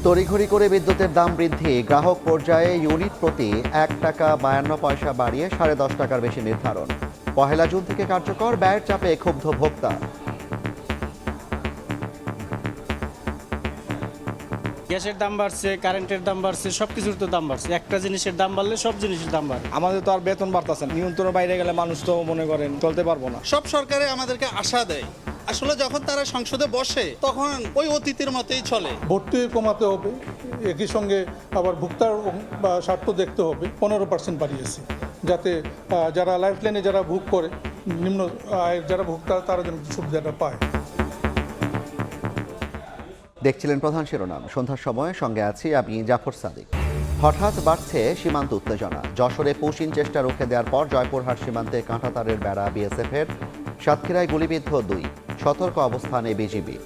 তড়িঘড়ি করে বিদ্যুতের দাম বৃদ্ধি, গ্রাহক পর্যায়ে ইউনিট প্রতি ৳1.52 বাড়িয়ে ৳10.5 বেশি নির্ধারণ। পহেলা জুন থেকে কার্যকর, ব্যয়ের চাপে ক্ষুব্ধ ভোক্তা। গ্যাসের দাম বাড়ছে, কারেন্টের দাম বাড়ছে, সবকিছুর তো দাম বাড়ছে। একটা জিনিসের দাম বাড়লে সব জিনিসের দাম বাড়ে। আমাদের তো আর বেতন বাড়তেছে না, নিয়ন্ত্রণের বাইরে গেলে মানুষ তো মনে করেন চলতে পারবো না। সব সরকারে আমাদেরকে আশা দেয়, আসলে যখন তারা সংসদে বসে তখন ওই অতীতের মতোই চলে। ভর্তি কমাতে হবে, একই সঙ্গে আবার ভোক্তার স্বার্থ দেখতে হবে। 15% বাড়িয়েছে, যাতে যারা লাইফ লাইনে যারা ভোগ করে, নিম্ন আয়ের যারা ভোক্তা, তারা যেন সুবিধাটা পায়। দেখছিলেন প্রধান শিরোনাম। সন্ধ্যার সময় সঙ্গে আছি আমি জাফর সাদিক। হঠাৎ বাড়ছে সীমান্ত উত্তেজনা। যশোরে পুশিন চেষ্টা রুখে দেওয়ার পর জয়পুরহাট সীমান্তে কাঁটাতারের বেড়া বিএসএফের, সাতক্ষীরায় গুলিবিদ্ধ 2, সতর্ক অবস্থানে বিজিবি।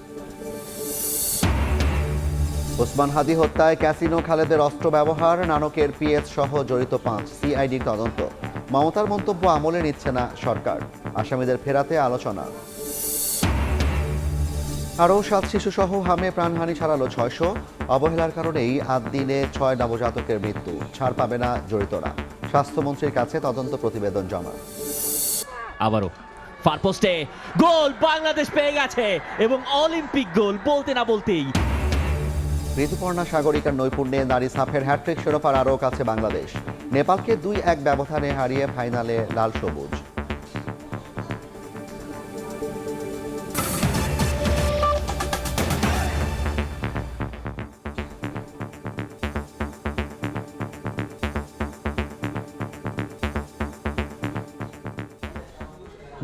ওসমান হাদি হত্যায় ক্যাসিনো খালেদের অস্ত্র ব্যবহার, নানকের পিএস সহ জড়িত 5, সিআইডির তদন্ত। মমতার মন্তব্য আমলে নিচ্ছে না সরকার, আসামিদের ফেরাতে আলোচনা। আরও 7 শিশুসহ হামে প্রাণহানি ছাড়ালো 600, অবহেলার কারণেই 8 দিনে 6 নবজাতকের মৃত্যু, ছাড় পাবে না জড়িতরা। স্বাস্থ্যমন্ত্রীর কাছে তদন্ত প্রতিবেদন জমা। আবারও ফার পোস্টে গোল, বাংলাদেশ পেয়ে গেছে এবং অলিম্পিক গোল বলতে না বলতেই। ঋতুপর্ণা সাগরিকার নৈপুণ্যে নারী সাফের হ্যাট্রিক শিরোপার আরও কাছে বাংলাদেশ। নেপালকে 2-1 ব্যবধানে হারিয়ে ফাইনালে লাল সবুজ।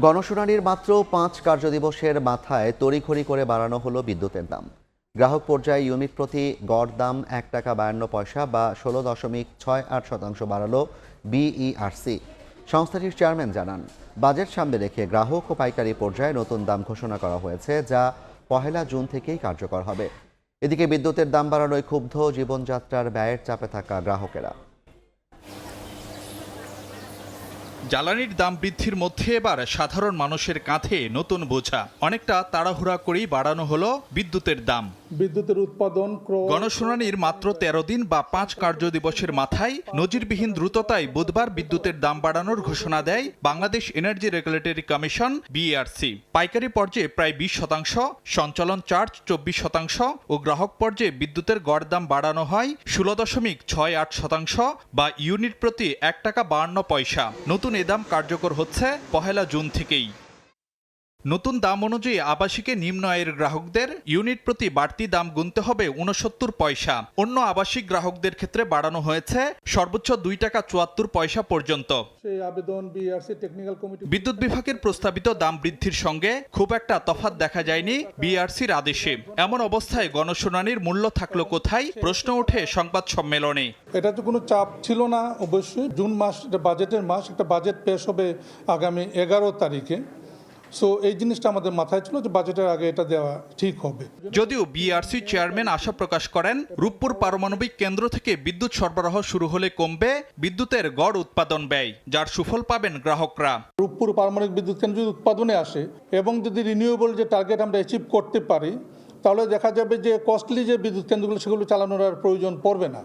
গণশুনানির মাত্র 5 কার্যদিবসের মাথায় তড়িঘড়ি করে বাড়ানো হলো বিদ্যুতের দাম। গ্রাহক পর্যায়ে ইউনিট প্রতি গড় দাম ৳1.52 বা 16.68% বাড়ালো বিইআরসি। সংস্থাটির চেয়ারম্যান জানান, বাজেট সামনে রেখে গ্রাহক ও পাইকারি পর্যায়ে নতুন দাম ঘোষণা করা হয়েছে, যা পহেলা জুন থেকেই কার্যকর হবে। এদিকে বিদ্যুতের দাম বাড়ানোয় ক্ষুব্ধ জীবনযাত্রার ব্যয়ের চাপে থাকা গ্রাহকেরা। জ্বালানির দাম বৃদ্ধির মধ্যে এবার সাধারণ মানুষের কাঁধে নতুন বোঝা। অনেকটা তাড়াহুড়া করেই বাড়ানো হলো বিদ্যুতের দাম। বিদ্যুতের উৎপাদন গণশুনানির মাত্র 13 দিন বা 5 কার্যদিবসের মাথায় নজিরবিহীন দ্রুততায় বুধবার বিদ্যুতের দাম বাড়ানোর ঘোষণা দেয় Bangladesh energy regulatory commission BERC. পাইকারি পর্যায়ে প্রায় 20%, সঞ্চালন চার্জ 24% ও গ্রাহক পর্যায়ে বিদ্যুতের গড় দাম বাড়ানো হয় 16.68% বা ইউনিট প্রতি ৳1.52। নতুন এ দাম কার্যকর হচ্ছে পহেলা জুন থেকেই। নতুন দাম অনুযায়ী আবাসিকে নিম্ন আয়ের গ্রাহকদের ইউনিট প্রতি বাড়তি দাম গুনতে হবে 69 পয়সা। অন্য আবাসিক গ্রাহকদের ক্ষেত্রে বাড়ানো হয়েছে সর্বোচ্চ ৳2.74 পর্যন্ত। বিদ্যুৎ বিভাগের প্রস্তাবিত দাম বৃদ্ধির সঙ্গে খুব একটা তফাৎ দেখা যায়নি বিইআরসির আদেশে। এমন অবস্থায় গণশুনানির মূল্য থাকলো কোথায়, প্রশ্ন ওঠে সংবাদ সম্মেলনে। এটা তো কোনো চাপ ছিল না। অবশ্যই জুন মাস এটা বাজেটের মাস, একটা বাজেট পেশ হবে আগামী 11 তারিখে। সো এই জিনিসটা আমাদের মাথায় ছিল যে বাজেটের আগে এটা দেওয়া ঠিক হবে। যদিও বিইআরসি চেয়ারম্যান আশা প্রকাশ করেন, রূপপুর পারমাণবিক কেন্দ্র থেকে বিদ্যুৎ সরবরাহ শুরু হলে কমবে বিদ্যুতের গড় উৎপাদন ব্যয়, যার সুফল পাবেন গ্রাহকরা। রূপপুর পারমাণবিক বিদ্যুৎ কেন্দ্র যদি উৎপাদনে আসে এবং যদি রিনিউয়েবল যে টার্গেট আমরা অ্যাচিভ করতে পারি, তাহলে দেখা যাবে যে কস্টলি যে বিদ্যুৎ কেন্দ্রগুলো সেগুলো চালানোর আর প্রয়োজন পড়বে না।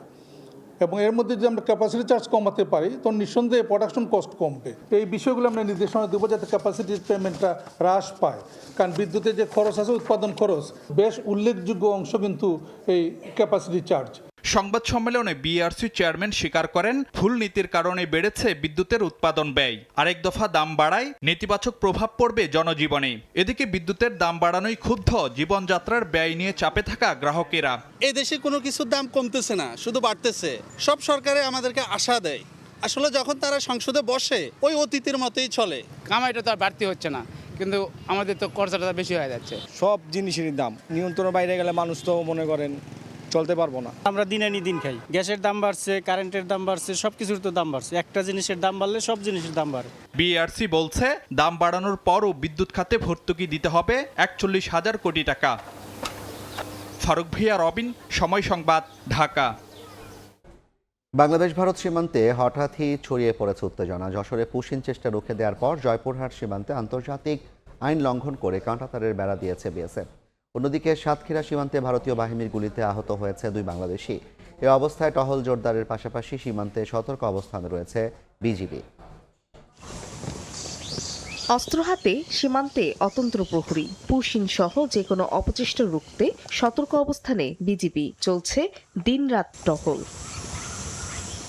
এবং এর মধ্যে যদি আমরা ক্যাপাসিটি চার্জ কমাতে পারি, তো নিঃসন্দেহে প্রোডাকশন কস্ট কমবে। এই বিষয়গুলো আমরা নির্দেশনা দেবো যাতে ক্যাপাসিটি পেমেন্টটা হ্রাস পায়। কারণ বিদ্যুতের যে খরচ আছে, উৎপাদন খরচ, বেশ উল্লেখযোগ্য অংশ কিন্তু এই ক্যাপাসিটি চার্জ। সংবাদ সম্মেলনে বিইআরসি চেয়ারম্যান স্বীকার করেন, ভুল নীতির কারণে বেড়েছে বিদ্যুতের উৎপাদন ব্যয়। আরেক দফা দাম বাড়ায় নেতিবাচক প্রভাব পড়বে জনজীবনে। এদিকে বিদ্যুতের দাম বাড়ানোয় ক্ষুব্ধ জীবনযাত্রার ব্যয় নিয়ে চাপে থাকা গ্রাহকেরা। এই দেশে কোনো কিছুর দাম কমতেছে না, শুধু বাড়তেছে। সব সরকারে আমাদেরকে আশা দেয়, আসলে যখন তারা সংসদে বসে ওই অতীতের মতোই চলে। কামাইটা তো আর বাড়তি হচ্ছে না, কিন্তু আমাদের তো খরচাটা বেশি হয়ে যাচ্ছে। সব জিনিসেরই দাম, নিয়ন্ত্রণের বাইরে গেলে মানুষ তো মনে করেন চলতে পারবো না। আমরা দিন আনি দিন খাই। গ্যাসের দাম বাড়ছে, কারেন্টের দাম বাড়ছে, সবকিছুর তো দাম বাড়ছে। একটা জিনিসের দাম বাড়লে সব জিনিসের দাম বাড়ে। বিইআরসি বলছে, দাম বাড়ানোর পরও বিদ্যুৎ খাতে ভর্তুকি দিতে হবে 41,000 কোটি টাকা। ফারুক ভিয়া, রবিন, সময় সংবাদ, ঢাকা। বাংলাদেশ ভারত সীমান্তে হঠাৎই ছড়িয়ে পড়েছে উত্তেজনা। যশোরে পুশিন চেষ্টা রুখে দেওয়ার পর জয়পুরহাট সীমান্তে আন্তর্জাতিক আইন লঙ্ঘন করে কাঁটাতারের বেড়া দিয়েছে বিএসএফ। অন্যদিকে সাতক্ষীরা সীমান্তে ভারতীয় বাহিনীর গুলিতে আহত হয়েছে 2 বাংলাদেশি। এ অবস্থায় টহল জোরদারের পাশাপাশি সীমান্তে সতর্ক অবস্থানে রয়েছে বিজিবি। অস্ত্র হাতে সীমান্তে অতন্ত্র প্রহরী, পুশিন সহ যে কোনো অপচেষ্টা রুখতে সতর্ক অবস্থানে বিজিবি, চলছে দিনরাত টহল।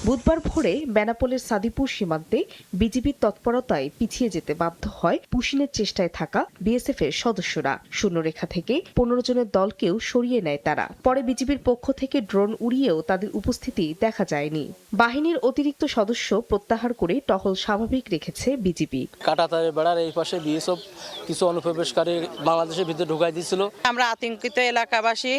বুধবার ভোরে বেনাপোলের সাদিপুর সীমান্তে বিজিবির তৎপরতায় পিছিয়ে যেতে বাধ্য হয় পুশিনের চেষ্টায় থাকা বিএসএফ এর সদস্যরা। শূন্যরেখা থেকে 15 জনের দলকেও সরিয়ে নেয় তারা। পরে বিজিবির পক্ষ থেকে ড্রোন উড়িয়েও তাদের উপস্থিতি দেখা যায়নি। বাহিনীর অতিরিক্ত সদস্য প্রত্যাহার করে টহল স্বাভাবিক রেখেছে বিজিবি। কাঁটাতারে বেড়ার এই পাশে বিএসএফ কিছু অনুপ্রবেশকারী বাংলাদেশের ভিতরে ঢুকাই দিয়েছিল। আমরা আতঙ্কিত এলাকাবাসী,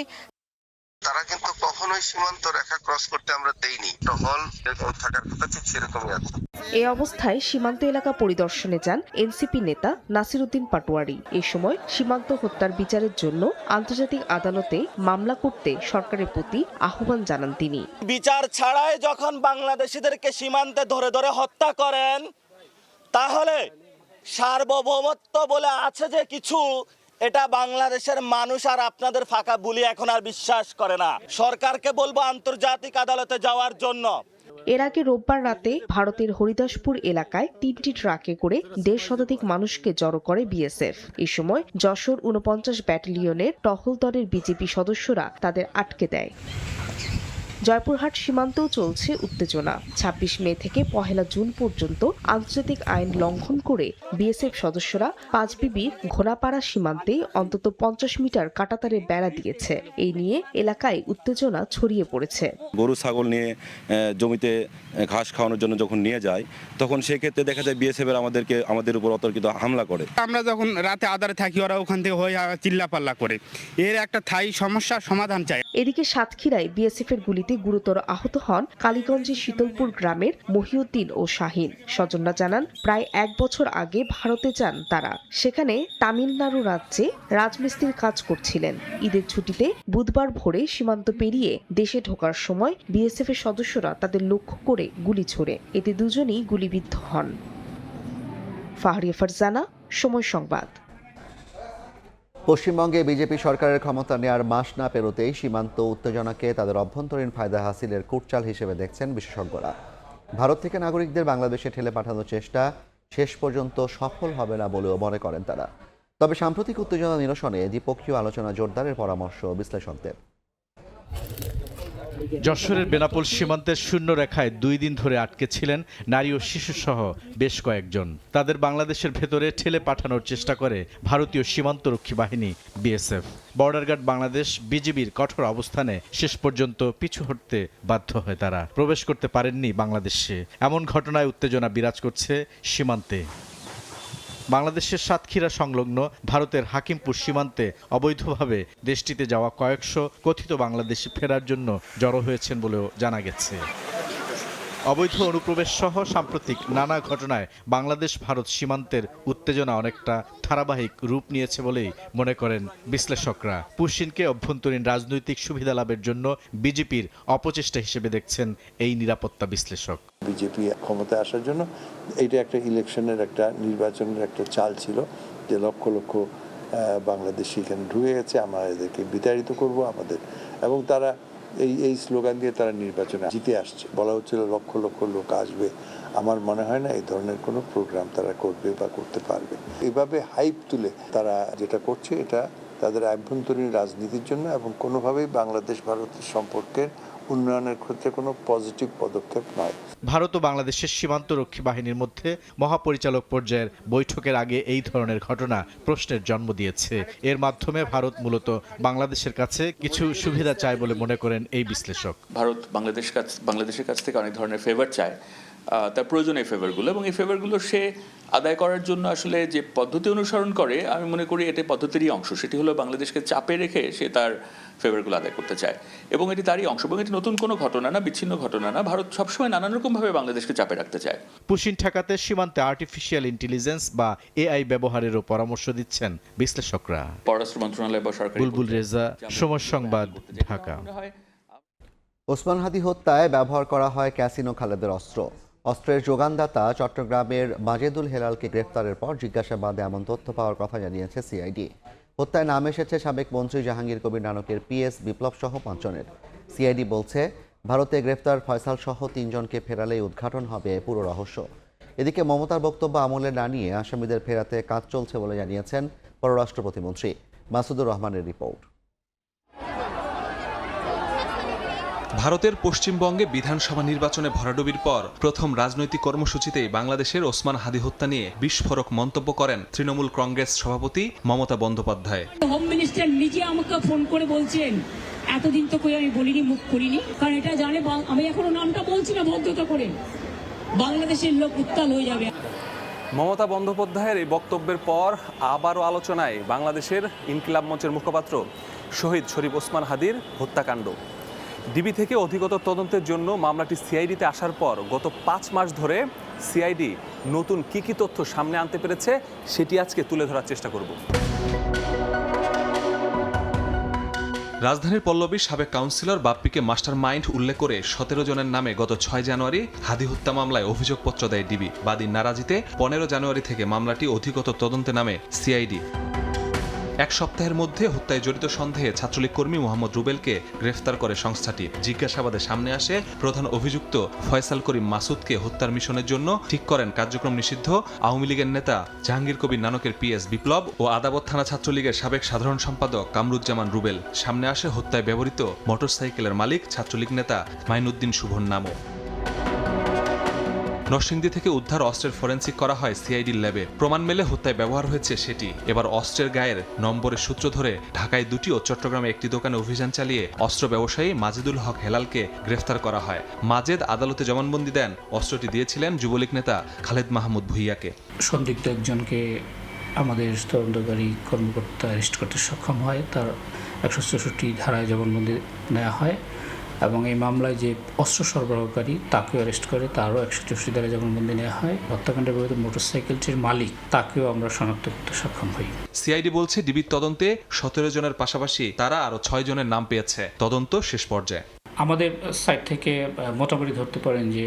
তারা কিন্তু কখনোই সীমান্ত রেখা ক্রস করতে আমরা দেইনি। টহল যেরকম থাকার কথা ঠিক সেরকমই আছে। এই অবস্থায় সীমান্ত এলাকা পরিদর্শনে যান এনসিপি নেতা নাসিরউদ্দিন পাটোয়ারি। এই সময় সীমান্ত হত্যার বিচারের জন্য আন্তর্জাতিক আদালতে মামলা করতে সরকারের প্রতি আহ্বান জানান তিনি। বিচার ছাড়াই যখন বাংলাদেশিদেরকে সীমান্তে ধরে ধরে হত্যা করেন, তাহলে সার্বভৌমত্ব বলে আছে যে কিছু, এটা বাংলাদেশের মানুষ আর আপনাদের ফাঁকা বুলি এখন আর বিশ্বাস করে না। সরকারকে বলবো আন্তর্জাতিক আদালতে যাওয়ার জন্য। এর আগে রোববার রাতে ভারতের হরিদাসপুর এলাকায় 3টি ট্রাকে করে 150 শতাধিক মানুষকে জড়ো করে বিএসএফ। এই সময় যশোর 49 ব্যাটালিয়নের টহল দলের বিজেপি সদস্যরা তাদের আটকে দেয়। জয়পুরহাট সীমান্তেও চলছে উত্তেজনা। 26 মে থেকে 1 জুন পর্যন্ত আন্তর্জাতিক আইন লঙ্ঘন করে বিএসএফ সদস্যরা পাঁচবিবির ঘোড়াপাড়া সীমান্তে অন্তত 50 মিটার কাঁটাতারে বেড়া দিয়েছে। এই নিয়ে এলাকায় উত্তেজনা ছড়িয়ে পড়েছে। গরু ছাগল নিয়ে জমিতে ঘাস খাওয়ানোর জন্য যখন নিয়ে যায়, তখন সেক্ষেত্রে দেখা যায় বিএসএফ এর আমাদের উপর অতর্কিত হামলা করে। আমরা যখন রাতে আদারে থাকি, ওরা ওখান থেকে হয়ে চিল্লাপাল্লা করে। এর একটা স্থায়ী সমস্যার সমাধান চাই। এদিকে সাতক্ষীরায় বিএসএফ এর গুলিতে গুরুতর আহত হন কালীগঞ্জের শীতলপুর গ্রামের মহিউদ্দিন ও শাহিন। স্বজনরা জানান, প্রায় 1 বছর আগে ভারতে যান তারা। সেখানে তামিলনাড়ু রাজ্যে রাজমিস্ত্রির কাজ করছিলেন। ঈদের ছুটিতে বুধবার ভোরে সীমান্ত পেরিয়ে দেশে ঢোকার সময় বিএসএফ এর সদস্যরা তাদের লক্ষ্য করে গুলি ছোড়ে। এতে দুজনই গুলিবিদ্ধ হন। ফাহরিয়া ফারজানা, সময় সংবাদ। পশ্চিমবঙ্গে বিজেপি সরকারের ক্ষমতা নেওয়ার মাস না পেরোতেই সীমান্ত উত্তেজনাকে তাদের অভ্যন্তরীণ ফায়দা হাসিলের কূটচাল হিসেবে দেখছেন বিশেষজ্ঞরা। ভারত থেকে নাগরিকদের বাংলাদেশে ঠেলে পাঠানোর চেষ্টা শেষ পর্যন্ত সফল হবে না বলেও মনে করেন তারা। তবে সাম্প্রতিক উত্তেজনা নিরসনে দ্বিপক্ষীয় আলোচনা জোরদারের পরামর্শ বিশ্লেষকদের। যশোরের বেনাপোল সীমান্তের শূন্য রেখায় 2 দিন ধরে আটকে ছিলেন নারী ও শিশু সহ বেশ কয়েকজন। তাদের বাংলাদেশের ভেতরে ঠেলে পাঠানোর চেষ্টা করে ভারতীয় সীমান্তরক্ষী বাহিনী বিএসএফ। বর্ডার গার্ড বাংলাদেশ বিজিবির কঠোর অবস্থানে শেষ পর্যন্ত পিছু হটতে বাধ্য হয় তারা। প্রবেশ করতে পারেননি বাংলাদেশে। এমন ঘটনায় উত্তেজনা বিরাজ করছে সীমান্তে। বাংলাদেশের সাতক্ষীরা সংলগ্ন ভারতের হাকিমপুর সীমান্তে অবৈধভাবে দেশটিতে যাওয়া কয়েকশো কথিত বাংলাদেশি ফেরার জন্য জড়ো হয়েছেন বলেও জানা গেছে। অবৈধ অনুপ্রবেশ সহ সাম্প্রতিক নানা ঘটনায় বাংলাদেশ ভারত সীমান্তের উত্তেজনা অনেকটা ধারাবাহিক রূপ নিয়েছে বলেই মনে করেন বিশ্লেষকরা। পুশিনকে অভ্যন্তরীণ রাজনৈতিক সুবিধা লাভের জন্য বিজেপির অপচেষ্টা হিসেবে দেখছেন এই নিরাপত্তা বিশ্লেষক। বিজেপি ক্ষমতায় আসার জন্য এইটা একটা ইলেকশনের, একটা নির্বাচনের একটা চাল ছিল, যে লক্ষ লক্ষ বাংলাদেশি এখানে ঢুকে গেছে, আমরা এদেরকে বিতাড়িত করব আমাদের। এবং তারা এই স্লোগান দিয়ে তারা নির্বাচনে জিতে আসছে। বলা হচ্ছিল লক্ষ লক্ষ লোক আসবে। আমার মনে হয় না এই ধরনের কোনো প্রোগ্রাম তারা করবে বা করতে পারবে। এভাবে হাইপ তুলে তারা যেটা করছে, এটা তাদের আভ্যন্তরীণ রাজনীতির জন্য এবং কোনোভাবেই বাংলাদেশ ভারতের সম্পর্কের উন্নয়নের ক্ষেত্রে কোনো পজিটিভ পদক্ষেপ নয়। ভারত ও বাংলাদেশের সীমান্তরক্ষী বাহিনীর মধ্যে মহাপরিচালক পর্যায়ের বৈঠকের আগে এই ধরনের ঘটনা প্রশ্নের জন্ম দিয়েছে। এর মাধ্যমে ভারত মূলত বাংলাদেশের কাছে কিছু সুবিধা চায় বলে মনে করেন এই বিশ্লেষক। ভারত বাংলাদেশের কাছ থেকে অনেক ধরনের ফেভার চায়, তার প্রয়োজন এই ফেভারগুলো, এবং এই ফেভারগুলো সে আদায় করার জন্য আসলে যে পদ্ধতি অনুসরণ করে, আমি মনে করি এটা পদ্ধতিরই অংশ। সেটি হলো বাংলাদেশকে চাপে রেখে সে তার ফেভারগুলো আদায় করতে চায়, এবং এটি তারই অংশ। এবং এটি নতুন কোনো ঘটনা না, বিচ্ছিন্ন ঘটনা না। ভারত সবসময় নানান রকমভাবে বাংলাদেশকে চাপে রাখতে চায়। পুশিন ঠেকাতে সীমান্তে আর্টিফিশিয়াল ইন্টেলিজেন্স বা এআই ব্যবহারেরও পরামর্শ দিচ্ছেন বিশ্লেষকরা। পররাষ্ট্র মন্ত্রণালয় বা সরকার। বুলবুল রেজা, সময় সংবাদ, ঢাকা। ওসমান হাদি হত্যায় ব্যবহার করা হয় ক্যাসিনো খালেদের অস্ত্র। অস্ত্রের যোগানদাতা চট্টগ্রামের মাজেদুল হেলালকে গ্রেফতারের পর জিজ্ঞাসাবাদে এমন তথ্য পাওয়ার কথা জানিয়েছে সিআইডি। হত্যায় নাম এসেছে সাবেক মন্ত্রী জাহাঙ্গীর কবির নানকের পিএস বিপ্লব সহ 5 জনের। সিআইডি বলছে ভারতে গ্রেফতার ফয়সাল সহ 3 জনকে ফেরালেই উদ্ঘাটন হবে পুরো রহস্য। এদিকে মমতার বক্তব্য আমলে না নিয়ে আসামিদের ফেরাতে কাজ চলছে বলে জানিয়েছেন পররাষ্ট্র প্রতিমন্ত্রী। মাসুদুর রহমানের রিপোর্ট। ভারতের পশ্চিমবঙ্গে বিধানসভা নির্বাচনে ভরাডুবির পর প্রথম রাজনৈতিক কর্মসূচিতেই বাংলাদেশের ওসমান হাদি হত্যা নিয়ে বিস্ফোরক মন্তব্য করেন তৃণমূল কংগ্রেস সভাপতি মমতা বন্দ্যোপাধ্যায়। হোম মিনিস্টার নিজে আমাকে ফোন করে বলছেন এতদিন তো কই আমি বলিনি, মুখ করিনি, কারণ এটা জানে আমি এখনো নামটা বলছি না ভদ্রতা করে, বাংলাদেশের লোক উত্তাল হয়ে যাবে। মমতা বন্দ্যোপাধ্যায়ের এই বক্তব্যের পর আবারও আলোচনায় বাংলাদেশের ইনকিলাব মঞ্চের মুখপাত্র শহীদ শরীফ ওসমান হাদির হত্যাকাণ্ড। ডিবি থেকে অধিকতর তদন্তের জন্য মামলাটি সিআইডিতে আসার পর গত 5 মাস ধরে সিআইডি নতুন কি তথ্য সামনে আনতে পেরেছে সেটি আজকে তুলে ধরার চেষ্টা করব। রাজধানীর পল্লবীর সাবেক কাউন্সিলর বাপ্পিকে মাস্টার মাইন্ড উল্লেখ করে 17 জনের নামে গত 6 জানুয়ারি হাদি হত্যা মামলায় অভিযোগপত্র দেয় ডিবি। বাদীর নারাজিতে 15 জানুয়ারি থেকে মামলাটি অধিকতর তদন্তে নামে সিআইডি। এক সপ্তাহের মধ্যে হত্যায় জড়িত সন্দেহে ছাত্রলীগ কর্মী মোহাম্মদ রুবেলকে গ্রেফতার করে সংস্থাটি। জিজ্ঞাসাবাদে সামনে আসে প্রধান অভিযুক্ত ফয়সাল করিম মাসুদকে হত্যার মিশনের জন্য ঠিক করেন কার্যক্রম নিষিদ্ধ আওয়ামী লীগের নেতা জাহাঙ্গীর কবির নানকের পিএস বিপ্লব ও আদাবত থানা ছাত্রলীগের সাবেক সাধারণ সম্পাদক কামরুজ্জামান রুবেল। সামনে আসে হত্যায় ব্যবহৃত মোটরসাইকেলের মালিক ছাত্রলীগ নেতা মাইনুদ্দিন শুভর নামও। নরসিংদী থেকে উদ্ধার অস্ত্রের ফরেনসিক করা হয় সিআইডির ল্যাবে। প্রমাণ মেলে হত্যায় ব্যবহার হয়েছে সেটি। এবার অস্ত্রের গায়ের নম্বরের সূত্র ধরে ঢাকায় 2টি ও চট্টগ্রামে একটি দোকানে অভিযান চালিয়ে অস্ত্র ব্যবসায়ী মাজেদুল হক হেলালকে গ্রেফতার করা হয়। মাজেদ আদালতে জবানবন্দি দেন অস্ত্রটি দিয়েছিলেন যুবলীগ নেতা খালেদ মাহমুদ ভুইয়াকে। সন্দিগ্ধ একজনকে আমাদের তদন্তকারী কর্মকর্তা অ্যারেস্ট করতে সক্ষম হয়, তার 164 ধারায় জবানবন্দি নেওয়া হয় এবং এই মামলায় যে অস্ত্র সরবরাহকারী তাকেও অ্যারেস্ট করে, তারও 164 ধারায় জবানবন্দি নেওয়া হয়। হত্যাকাণ্ডের ব্যবহৃত মোটরসাইকেলটির মালিক তাকেও আমরা শনাক্ত করতে সক্ষম হই। সিআইডি বলছে ডিবির তদন্তে 17 জনের পাশাপাশি তারা আরও 6 জনের নাম পেয়েছে। তদন্ত শেষ পর্যায়ে। আমাদের সাইড থেকে মোটামুটি ধরতে পারেন যে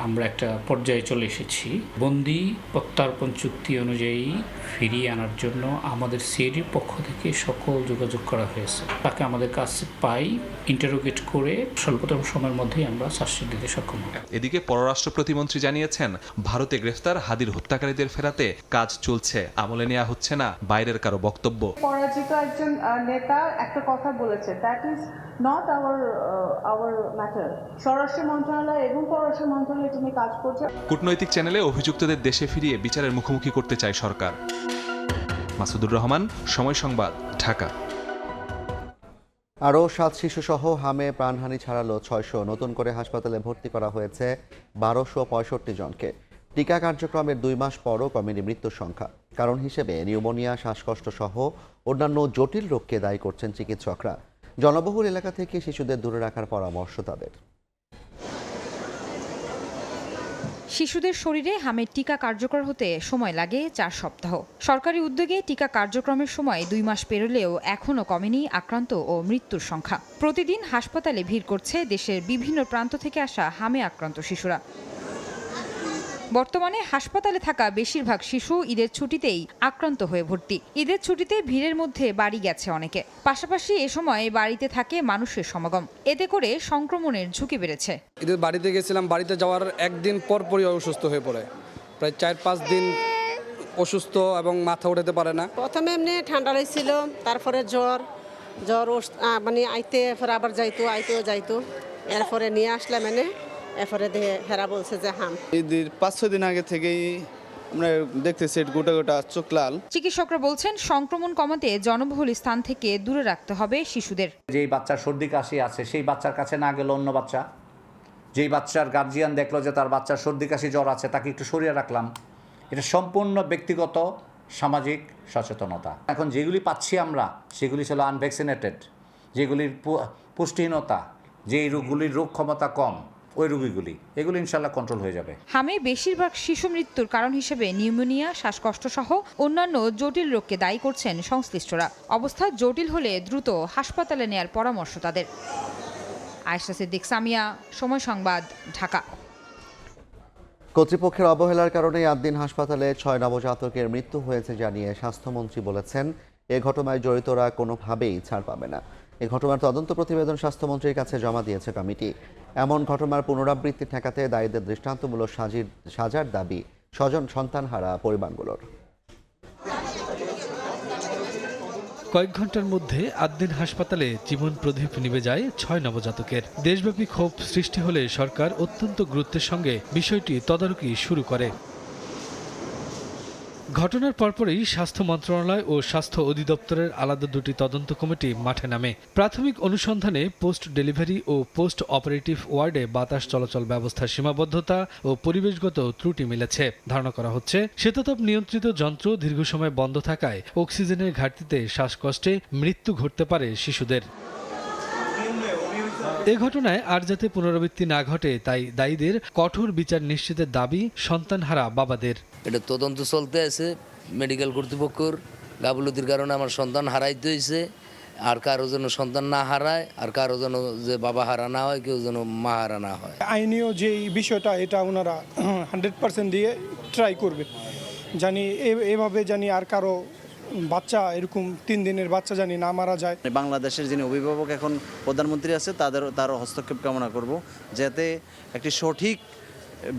আমরা একটা পর্যায়ে চলে এসেছি। বন্দি প্রত্যর্পণ চুক্তি অনুযায়ী ফিরিয়ে আনার জন্য আমাদের সিআইডির পক্ষ থেকে সকল যোগাযোগ করা হয়েছে। তাকে আমাদের কাছে পাই, ইন্টারোগেট করে স্বল্পতম সময়ের মধ্যেই আমরা চার্জশিট দিতে সক্ষম হব। এদিকে পররাষ্ট্র প্রতিমন্ত্রী জানিয়েছেন ভারতে গ্রেফতার হাদির হত্যাকারীদের ফেরাতে কাজ চলছে, আমলে নেওয়া হচ্ছে না বাইরের কারো বক্তব্য। পরাজিত একজন নেতা একটা কথা বলেছে, that is not our matter. স্বরাষ্ট্র মন্ত্রণালয় এবং পররাষ্ট্র মন্ত্রণালয় তুমি কাজ করছে। কূটনৈতিক চ্যানেলে অভিযুক্তদের দেশে ফিরিয়ে বিচারের মুখোমুখি করতে চায় সরকার। মাসুদুর রহমান, সময় সংবাদ, ঢাকা। আরও 7 শিশুসহ হামে প্রাণহানি ছাড়ালো 600। নতুন করে হাসপাতালে ভর্তি করা হয়েছে 1265 জনকে। টিকা কার্যক্রমের 2 মাস পরও কমেনি মৃত্যুর সংখ্যা। কারণ হিসেবে নিউমোনিয়া, শ্বাসকষ্ট সহ অন্যান্য জটিল রোগকে দায়ী করছেন চিকিৎসকরা। জনবহুল এলাকা থেকে শিশুদের দূরে রাখার পরামর্শ তাদের। শিশুদের শরীরে হামের টিকা কার্যকর হতে সময় লাগে 4 সপ্তাহ। সরকারি উদ্যোগে টিকা কার্যক্রমের সময় 2 মাস পেরোলেও এখনও কমেনি আক্রান্ত ও মৃত্যুর সংখ্যা। প্রতিদিন হাসপাতালে ভিড় করছে দেশের বিভিন্ন প্রান্ত থেকে আসা হামে আক্রান্ত শিশুরা। বর্তমানে হাসপাতালে থাকা বেশিরভাগ শিশু ঈদের ছুটিতেই আক্রান্ত হয়ে ভর্তি। ঈদের ছুটিতে ভিড়ের মধ্যে বাড়ি গেছে অনেকে। পাশাপাশি এ সময় বাড়িতে থাকে মানুষের সমাগম। এতে করে সংক্রমণের ঝুঁকি বেড়েছে। ঈদের বাড়িতে গেছিলাম, বাড়িতে যাওয়ার একদিন পরই অসুস্থ হয়ে পড়ে। প্রায় 4-5 দিন অসুস্থ এবং মাথা উঠাতে পারে না। প্রথমে এমনি ঠান্ডা লাগছিল, তারপরে জ্বর মানে আইতে আবার যাইতো এরপরে নিয়ে আসলাম এনে, এরপরে হেরা বলছে যে হাম। ঈদের 5-6 দিন আগে থেকেই আমরা দেখতেছি গোটা চোখ লাল। চিকিৎসকরা বলছেন সংক্রমণ কমাতে জনবহুল স্থান থেকে দূরে রাখতে হবে শিশুদের। যেই বাচ্চার সর্দি কাশি আছে সেই বাচ্চার কাছে না গেল অন্য বাচ্চা, যেই বাচ্চার গার্জিয়ান দেখলো যে তার বাচ্চার সর্দি কাশি জ্বর আছে তাকে একটু সরিয়ে রাখলাম। এটা সম্পূর্ণ ব্যক্তিগত সামাজিক সচেতনতা। এখন যেগুলি পাচ্ছি আমরা সেগুলি ছিল আনভ্যাকসিনেটেড, যেগুলির পুষ্টিহীনতা, যেই রোগগুলির রোগ ক্ষমতা কম, ওই রোগীগুলি, এগুলো ইনশাল্লাহ কন্ট্রোল হয়ে যাবে। হামে বেশিরভাগ শিশু মৃত্যুর কারণ হিসেবে নিউমোনিয়া, শ্বাসকষ্ট সহ অন্যান্য জটিল রোগকে দায়ী করছেন সংশ্লিষ্টরা। অবস্থা জটিল হলে দ্রুত হাসপাতালে নেয়ার পরামর্শ তাদের। আয়েশা সিদ্দিক, সামিয়া, সময় সংবাদ, ঢাকা। কর্তৃপক্ষের অবহেলার কারণে 8 দিন হাসপাতালে 6 নবজাতকের মৃত্যু হয়েছে জানিয়ে স্বাস্থ্যমন্ত্রী বলেছেন এ ঘটনায় জড়িতরা কোনোভাবেই ছাড় পাবে না। এ ঘটনার তদন্ত প্রতিবেদন স্বাস্থ্যমন্ত্রীর কাছে জমা দিয়েছে কমিটি। এমন ঘটনার পুনরাবৃত্তি ঠেকাতে দায়ীদের দৃষ্টান্তমূলক সাজার দাবি স্বজন সন্তানহারা পরিবারগুলোর। কয়েক ঘন্টার মধ্যে আদ্দিন হাসপাতালে জীবন প্রদীপ নিভে যায় 6 নবজাতকের। দেশব্যাপী ক্ষোভ সৃষ্টি হলে সরকার অত্যন্ত গুরুত্বের সঙ্গে বিষয়টি তদারকি শুরু করে। ঘটনার পরপরই স্বাস্থ্য মন্ত্রণালয় ও স্বাস্থ্য অধিদপ্তরের আলাদা দুটি তদন্ত কমিটি মাঠে নামে। প্রাথমিক অনুসন্ধানে পোস্ট ডেলিভারি ও পোস্ট অপারেটিভ ওয়ার্ডে বাতাস চলাচল ব্যবস্থার সীমাবদ্ধতা ও পরিবেশগত ত্রুটি মিলেছে। ধারণা করা হচ্ছে শীতাতপ নিয়ন্ত্রিত যন্ত্র দীর্ঘ সময় বন্ধ থাকায় অক্সিজেনের ঘাটতিতে শ্বাসকষ্টে মৃত্যু ঘটতে পারে শিশুদের। এ ঘটনায় আর যাতে পুনরাবৃত্তি না ঘটে তাই দায়ীদের কঠোর বিচার নিশ্চিতের দাবি সন্তানহারা বাবাদের। এটা তদন্ত চলতে আছে মেডিকেল কর্তৃপক্ষের গাফলতির কারণে আমার সন্তান হারাইতে হয়েছে। আর কারো যেন সন্তান না হারায়, আর কারো যেন যে বাবা হারা না হয়, কেউ যেন মা হারা না হয়। আইনীয় যে বিষয়টা এটা ওনারা 100% দিয়ে ট্রাই করবে, জানি এভাবে জানি আর কারো বাচ্চা এরকম 3 দিনের বাচ্চা জানি না মারা যায়। বাংলাদেশের যিনি অভিভাবক এখন প্রধানমন্ত্রী আছে তার হস্তক্ষেপ কামনা করব, যাতে একটি সঠিক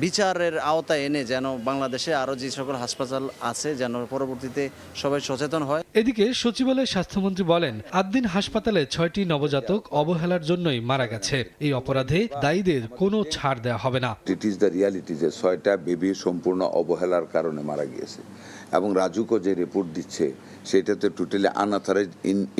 বিচারের আওতায় এনে যেন বাংলাদেশে আরও যে সকল হাসপাতাল আছে যেন পরবর্তীতে সবাই সচেতন হয়। এদিকে সচিবালয়ের স্বাস্থ্যমন্ত্রী বলেন, আদ্দিন হাসপাতালে 6টি নবজাতক অবহেলার জন্যই মারা গেছে। এই অপরাধে দায়ীদের কোনো ছাড় দেওয়া হবে না। ইট ইজ দ্য রিয়ালিটি যে 6টা বেবি সম্পূর্ণ অবহেলার কারণে মারা গিয়েছে এবং রাজুকো যে রিপোর্ট দিচ্ছে সেটাতে টোটালি আনঅথরাইজড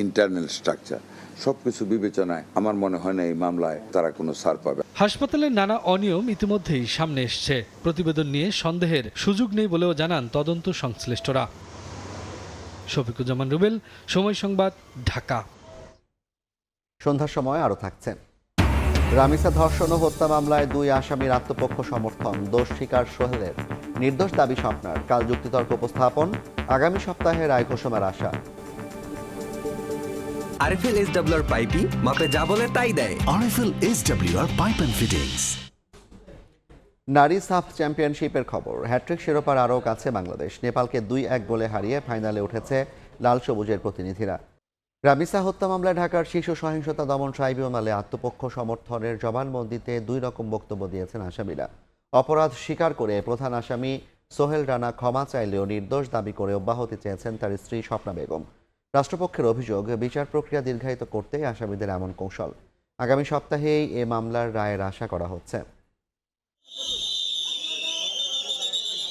ইন্টারনাল স্ট্রাকচার। সবকিছু বিবেচনায় আমার মনে হয় না এই মামলায় তারা কোনো ছাড় পাবে। হাসপাতালের নানা অনিয়ম ইতিমধ্যেই সামনে এসছে। প্রতিবেদন নিয়ে সন্দেহের সুযোগ নেই বলেও জানান তদন্ত সংশ্লিষ্টরা। শফিকুজ্জামান রুবেল, সময় সংবাদ, ঢাকা। সন্ধ্যার সময় আরও থাকছে। রামিসা ধর্ষণ ও হত্যা মামলায় 2 আসামির আত্মপক্ষ সমর্থন, দোষ স্বীকার সোহেলের, নির্দোষ দাবি স্বপ্নার। কাল যুক্তিতর্ক উপস্থাপন, আগামী সপ্তাহে রায় ঘোষণার আশা। আরএফএল এসডব্লিউআর পাইপি মাপে যা বলে তাই দেয়। RFL SWR pipe and fittings. নারী সাফ চ্যাম্পিয়নশিপের খবর। হ্যাট্রিক শিরোপার আরও কাছে বাংলাদেশ। নেপালকে 2-1 গোলে হারিয়ে ফাইনালে উঠেছে লাল সবুজের প্রতিনিধিরা। রামিসা হত্যা মামলায় ঢাকার শিশু সহিংসতা দমন ট্রাইব্যুনালে আত্মপক্ষ সমর্থনের জবানবন্দিতে 2 রকম বক্তব্য দিয়েছেন আসামিরা। অপরাধ স্বীকার করে প্রধান আসামি সোহেল রানা ক্ষমা চাইলেও নির্দোষ দাবি করে অব্যাহতি চেয়েছেন তার স্ত্রী স্বপ্না বেগম। রাষ্ট্রপক্ষের অভিযোগ, বিচার প্রক্রিয়া দীর্ঘায়িত করতেই আসামিদের এমন কৌশল। আগামী সপ্তাহেই এ মামলার রায়ের আশা করা হচ্ছে।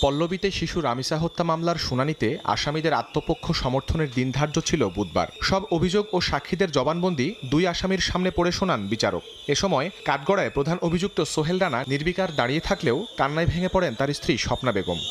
পল্লবীতে শিশু রামিসা হত্যা মামলার শুনানিতে আসামিদের আত্মপক্ষ সমর্থনের দিন ধার্য ছিল বুধবার। সব অভিযোগ ও সাক্ষীদের জবানবন্দি 2 আসামির সামনে পড়ে শোনান বিচারক। এ সময় কাঠগড়ায় প্রধান অভিযুক্ত সোহেল রানা নির্বিকার দাঁড়িয়ে থাকলেও কান্নায় ভেঙে পড়েন তার স্ত্রী স্বপ্না বেগম।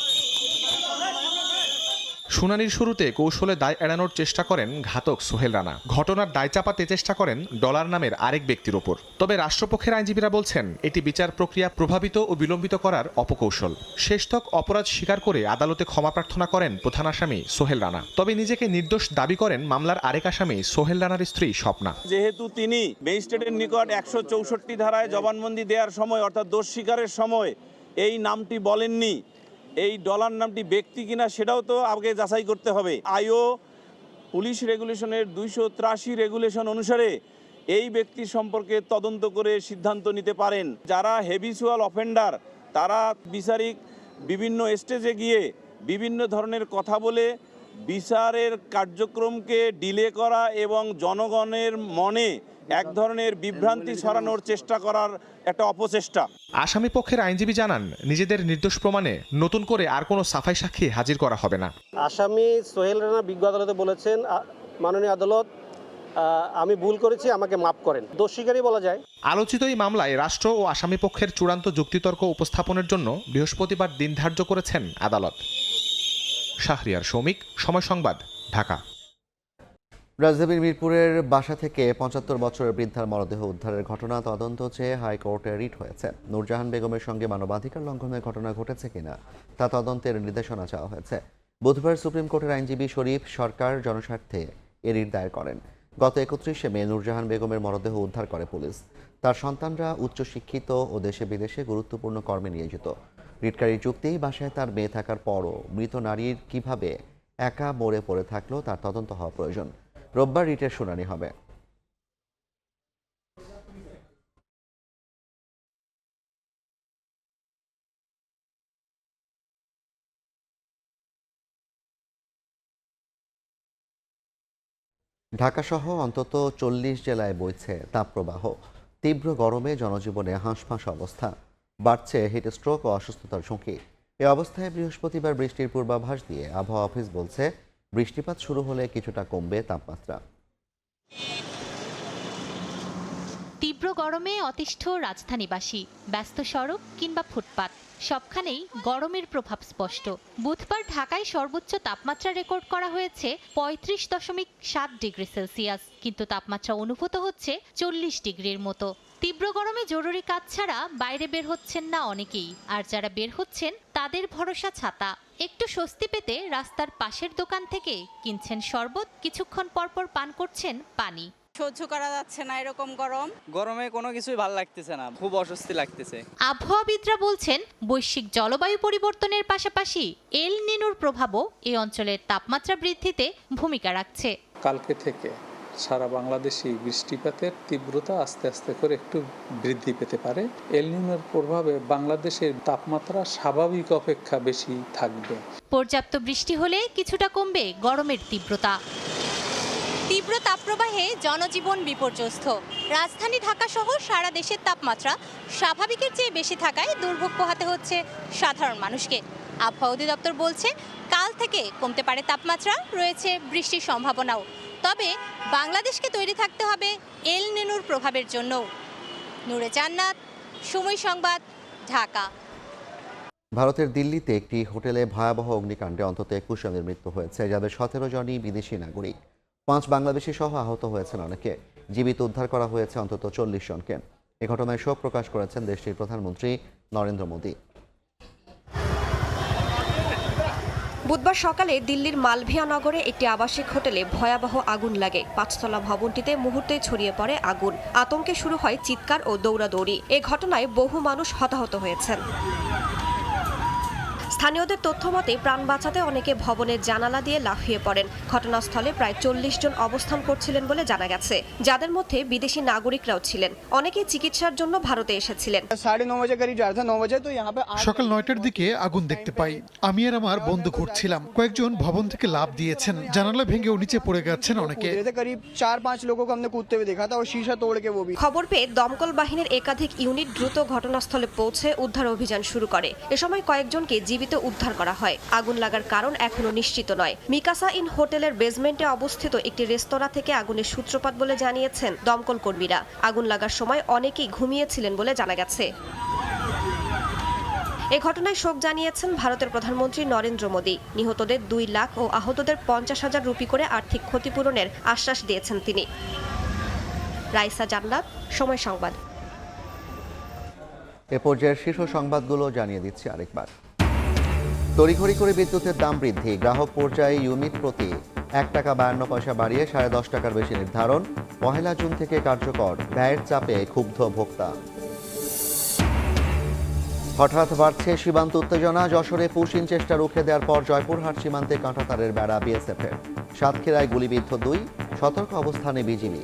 শুনানির শুরুতে কৌশলে দায় এড়ানোর চেষ্টা করেন ঘাতক সোহেল রানা। ঘটনার দায় চাপাতে চেষ্টা করেন ডলার নামের আরেক ব্যক্তির ওপর। তবে রাষ্ট্রপক্ষের আইনজীবীরা বলছেন এটি বিচার প্রক্রিয়া প্রভাবিত ও বিলম্বিত করার অপকৌশল। শেষতক অপরাধ স্বীকার করে আদালতে ক্ষমা প্রার্থনা করেন প্রধান আসামি সোহেল রানা। তবে নিজেকে নির্দোষ দাবি করেন মামলার আরেক আসামি সোহেল রানার স্ত্রী স্বপ্না। যেহেতু তিনি ম্যাজিস্ট্রেটের নিকট 164 ধারায় জবানবন্দি দেওয়ার সময় অর্থাৎ দোষ স্বীকারের সময় এই নামটি বলেননি, এই ডলার নামটি ব্যক্তি কিনা সেটাও তো আগে যাচাই করতে হবে। আইও পুলিশ রেগুলেশনের 283 রেগুলেশন অনুসারে এই ব্যক্তি সম্পর্কে তদন্ত করে সিদ্ধান্ত নিতে পারেন। যারা হেবিচুয়াল অফেন্ডার তারা বিচারিক বিভিন্ন স্টেজে গিয়ে বিভিন্ন ধরনের কথা বলে বিচারের কার্যক্রমকে ডিলে করা এবং জনগণের মনে এক ধরনের বিভ্রান্তি ছড়ানোর চেষ্টা করার একটা অপচেষ্টা। আসামি পক্ষের আইনজীবী জানান নিজেদের নির্দোষ প্রমাণে নতুন করে আর কোনো সাফাই সাক্ষী হাজির করা হবে না। আসামি সোহেল রানা বিজ্ঞ আদালতে বলেছেন, মাননীয় আদালত আমি ভুল করেছি, আমাকে মাফ করেন। দোষ স্বীকারই বলা যায়। আলোচিত এই মামলায় রাষ্ট্র ও আসামি পক্ষের চূড়ান্ত যুক্তিতর্ক উপস্থাপনের জন্য বৃহস্পতিবার দিন ধার্য করেছেন আদালত। শাহরিয়ার শৌমিক, সময় সংবাদ, ঢাকা। রাজধানীর মিরপুরের বাসা থেকে 75 বছরের বৃদ্ধার মরদেহ উদ্ধারের ঘটনা তদন্ত চেয়ে হাইকোর্টে রিট হয়েছে। নূরজাহান বেগমের সঙ্গে মানবাধিকার লঙ্ঘনের ঘটনা ঘটেছে কিনা তা তদন্তের নির্দেশনা চাওয়া হয়েছে। বুধবার সুপ্রিম কোর্টের আইনজীবী শরীফ সরকার জনস্বার্থে এ রিট দায়ের করেন। গত 31শে মে নূরজাহান বেগমের মরদেহ উদ্ধার করে পুলিশ। তার সন্তানরা উচ্চশিক্ষিত ও দেশে বিদেশে গুরুত্বপূর্ণ কর্মে নিয়োজিত। রিটকারীর যুক্তি, বাসায় তার মেয়ে থাকার পরও মৃত নারীর কিভাবে একা মরে পড়ে থাকলেও তার তদন্ত হওয়া প্রয়োজন। রোববার রিটের শুনানি হবে। ঢাকাসহ অন্তত 40 জেলায় বইছে তাপপ্রবাহ। তীব্র গরমে জনজীবনে হাঁসফাঁস অবস্থা, বাড়ছে হিট স্ট্রোক ও অসুস্থতার ঝুঁকি। এ অবস্থায় বৃহস্পতিবার বৃষ্টির পূর্বাভাস দিয়ে আবহাওয়া অফিস বলছে, বৃষ্টিপাত শুরু হলে কিছুটা কমবে তাপমাত্রা। তীব্র গরমে অতিষ্ঠ রাজধানীবাসী। ব্যস্ত সড়ক কিংবা ফুটপাত সবখানেই গরমের প্রভাব স্পষ্ট। বুধবার ঢাকায় সর্বোচ্চ তাপমাত্রা রেকর্ড করা হয়েছে 35.7 ডিগ্রি সেলসিয়াস, কিন্তু তাপমাত্রা অনুভূত হচ্ছে 40 ডিগ্রির মতো। তীব্র গরমে জরুরি কাজ ছাড়া বাইরে বের হচ্ছেন না অনেকেই, আর যারা বের হচ্ছেন তাদের ভরসা ছাতা। একটু স্বস্তি পেতে রাস্তার পাশের দোকান থেকে কিনছেন শরবত, কিছুক্ষণ পরপর পান করছেন পানি। সহ্য করা যাচ্ছে না এরকম গরম। গরমে কোনো কিছুই ভালো লাগতেছে না, খুব অস্বস্তি লাগতেছে। আবহাওয়াবিদরা বলছেন, বৈশ্বিক জলবায়ু পরিবর্তনের পাশাপাশি এল নিনোর প্রভাবও এই অঞ্চলের তাপমাত্রা বৃদ্ধিতে ভূমিকা রাখছে। কালকে থেকে সারা বাংলাদেশে বৃষ্টিপাতের তীব্রতা আস্তে আস্তে করে একটু বৃদ্ধি পেতে পারে। এল নিনোর প্রভাবে বাংলাদেশের তাপমাত্রা স্বাভাবিক অপেক্ষা বেশি থাকবে। পর্যাপ্ত বৃষ্টি হলে কিছুটা কমবে গরমের তীব্রতা। তীব্র তাপপ্রবাহে জনজীবন বিপর্যস্ত। রাজধানী ঢাকা সহ সারা দেশের তাপমাত্রা স্বাভাবিকের চেয়ে বেশি থাকায় দুর্ভোগ পোহাতে হচ্ছে সাধারণ মানুষকে। আবহাওয়া অধিদপ্তর বলছে, কাল থেকে কমতে পারে তাপমাত্রা, রয়েছে বৃষ্টির সম্ভাবনাও। তবে বাংলাদেশকে তৈরি থাকতে হবে এল নিনোর প্রভাবের জন্য। নূরে জান্নাত, সময় সংবাদ, ঢাকা। ভারতের দিল্লিতে একটি হোটেলে ভয়াবহ অগ্নিকাণ্ডে অন্তত 21 জনের মৃত্যু হয়েছে, যাদের 17 জনই বিদেশি নাগরিক। 5 বাংলাদেশি সহ আহত হয়েছেন অনেকে। জীবিত উদ্ধার করা হয়েছে অন্তত 40 জনকে। এ ঘটনায় শোক প্রকাশ করেছেন দেশটির প্রধানমন্ত্রী নরেন্দ্র মোদী। বুধবার সকালে দিল্লির মালভিয়া নগরে একটি আবাসিক হোটেলে ভয়াবহ আগুন লাগে। 5তলা ভবনটিতে মুহূর্তে ছড়িয়ে পড়ে আগুন। আতঙ্কে শুরু হয় চিৎকার ও দৌড়াদৌড়ি। এ ঘটনায় বহু মানুষ হতাহত হয়েছেন। স্থানীয়দের তথ্য মতে প্রাণ বাঁচাতে অনেকে ভবনের জানালা দিয়ে লাফিয়ে পড়েন। ঘটনাস্থলে প্রায় 40 জন অবস্থান করছিলেন বলে জানা গেছে, যাদের মধ্যে বিদেশি নাগরিকরাও ছিলেন। অনেকে চিকিৎসার জন্য ভারতে এসেছিলেন। সকাল 9টার দিকে আগুন দেখতে পাই। আমি আর আমার বন্ধু ঘুরছিলাম। কয়েকজন ভবন থেকে লাফ দিয়েছেন, জানালা ভেঙে নিচে পড়ে গেছেন অনেকে। খবর পেয়ে দমকল বাহিনীর একাধিক ইউনিট দ্রুত ঘটনাস্থলে পৌঁছে উদ্ধার অভিযান শুরু করে। এ সময় কয়েকজনকে জীবিত উদ্ধার করা হয়। আগুন লাগার কারণ এখনো নিশ্চিত নয়। মিকাসা ইন হোটেলের বেসমেন্টে অবস্থিত একটি রেস্তোরাঁ থেকে আগুনের সূত্রপাত বলে জানিয়েছেন দমকল কর্মীরা। আগুন লাগার সময় অনেকেই ঘুমিয়েছিলেন বলে জানা গেছে। এ ঘটনায় শোক জানিয়েছেন ভারতের প্রধানমন্ত্রী নরেন্দ্র মোদী। নিহতদের 2 লাখ ও আহতদের 50,000 রুপি করে আর্থিক ক্ষতিপূরণের আশ্বাস দিয়েছেন তিনি। রাইসা জান্নাত, সময় সংবাদ। এ পর্যায়ের শীর্ষ সংবাদগুলো জানিয়ে দিচ্ছি আরেকবার। তড়িঘড়ি করে বিদ্যুতের দাম বৃদ্ধি। গ্রাহক পর্যায়ে ইউনিট প্রতি 1 টাকা 52 পয়সা বাড়িয়ে 10.5 টাকার বেশি নির্ধারণ। 1 জুন থেকে কার্যকর। ব্যয়ের চাপে ক্ষুব্ধ ভোক্তা। হঠাৎ বাড়ছে সীমান্ত উত্তেজনা। যশোরে পুশিন চেষ্টা রুখে দেওয়ার পর জয়পুরহাট সীমান্তে কাঁটাতারের বেড়া বিএসএফের। সাতক্ষীরায় গুলিবিদ্ধ 2, সতর্ক অবস্থানে বিজিবি।